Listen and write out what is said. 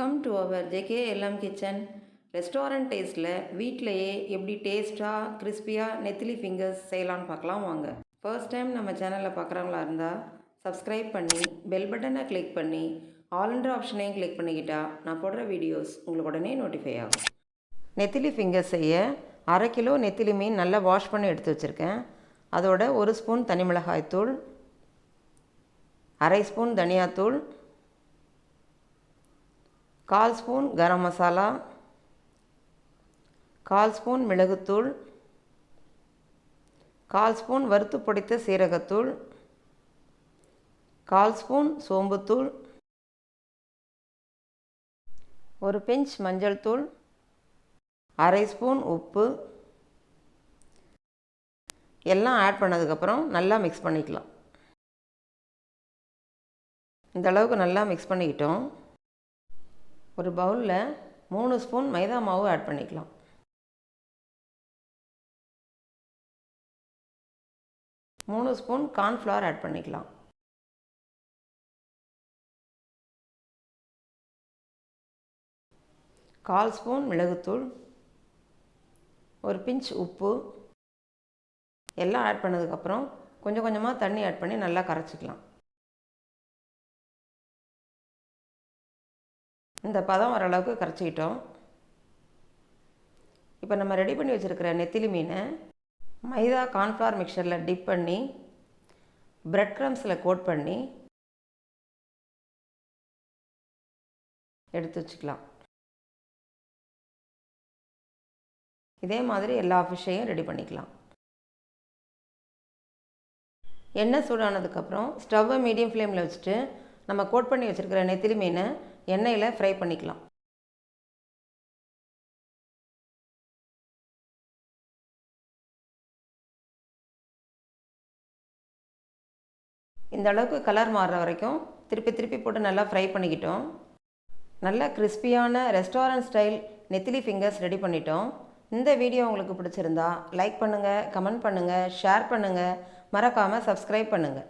Welcome to our JKLM kitchen. Restaurant டேஸ்ட்டில் வீட்டிலையே எப்படி டேஸ்ட்டாக கிறிஸ்பியாக நெத்திலி ஃபிங்கர்ஸ் செய்யலான்னு பார்க்கலாம் வாங்க. ஃபர்ஸ்ட் டைம் நம்ம சேனலில் பார்க்குறவங்களா இருந்தால் சப்ஸ்கிரைப் பண்ணி பெல் பட்டனை கிளிக் பண்ணி ஆல்ன்ற ஆப்ஷனையும் கிளிக் பண்ணிக்கிட்டா நான் போடுற வீடியோஸ் உங்களுக்கு உடனே நோட்டிஃபை ஆகும். நெத்திலி ஃபிங்கர்ஸ் செய்ய 1/2 கிலோ நெத்திலி மீன் நல்லா வாஷ் பண்ணி எடுத்து வச்சுருக்கேன். அதோட 1 ஸ்பூன் தனி மிளகாய்த்தூள், 1/2 ஸ்பூன் தனியாத்தூள், 1/4 ஸ்பூன் கரம் மசாலா, 1/4 ஸ்பூன் மிளகுத்தூள், 1/4 ஸ்பூன் வறுத்து பொடித்த சீரகத்தூள், 1/4 ஸ்பூன் சோம்புத்தூள், 1 பிஞ்ச் மஞ்சள் தூள், 1/2 ஸ்பூன் உப்பு எல்லாம் ஆட் பண்ணதுக்கப்புறம் நல்லா மிக்ஸ் பண்ணிக்கலாம். இந்த அளவுக்கு நல்லா மிக்ஸ் பண்ணிக்கிட்டோம். ஒரு பவுலில் 3 ஸ்பூன் மைதா மாவு ஆட் பண்ணிக்கலாம். மூணு ஸ்பூன் கார்ன்ஃப்ளவர் ஆட் பண்ணிக்கலாம். கால் ஸ்பூன் மிளகுத்தூள், 1 பிஞ்ச் உப்பு எல்லாம் ஆட் பண்ணதுக்கப்புறம் கொஞ்சம் கொஞ்சமாக தண்ணி ஆட் பண்ணி நல்லா கரைச்சிக்கலாம். இந்த பதம் வர அளவுக்கு கரைச்சிக்கிட்டோம். இப்போ நம்ம ரெடி பண்ணி வச்சுருக்கிற நெத்திலி மீனை மைதா கார்ன்ஃப்ளவர் மிக்சரில் டிப் பண்ணி breadcrumbsல கோட் பண்ணி எடுத்து வச்சுக்கலாம். இதே மாதிரி எல்லா ஃபிஷ்ஷையும் ரெடி பண்ணிக்கலாம். எண்ணெய் சூடானதுக்கப்புறம் ஸ்டவ்வை மீடியம் ஃப்ளேமில் வச்சுட்டு நம்ம கோட் பண்ணி வச்சுருக்கிற நெத்திலி மீனை எண்ணெயில் ஃப்ரை பண்ணிக்கலாம். இந்த அளவுக்கு கலர் மாறுற வரைக்கும் திருப்பி போட்டு நல்லா ஃப்ரை பண்ணிக்கிட்டோம். நல்லா கிறிஸ்பியான ரெஸ்டாரண்ட் ஸ்டைல் நெத்திலி ஃபிங்கர்ஸ் ரெடி பண்ணிட்டோம். இந்த வீடியோ உங்களுக்கு பிடிச்சிருந்தா லைக் பண்ணுங்கள், கமெண்ட் பண்ணுங்கள், ஷேர் பண்ணுங்கள், மறக்காமல் சப்ஸ்கிரைப் பண்ணுங்கள்.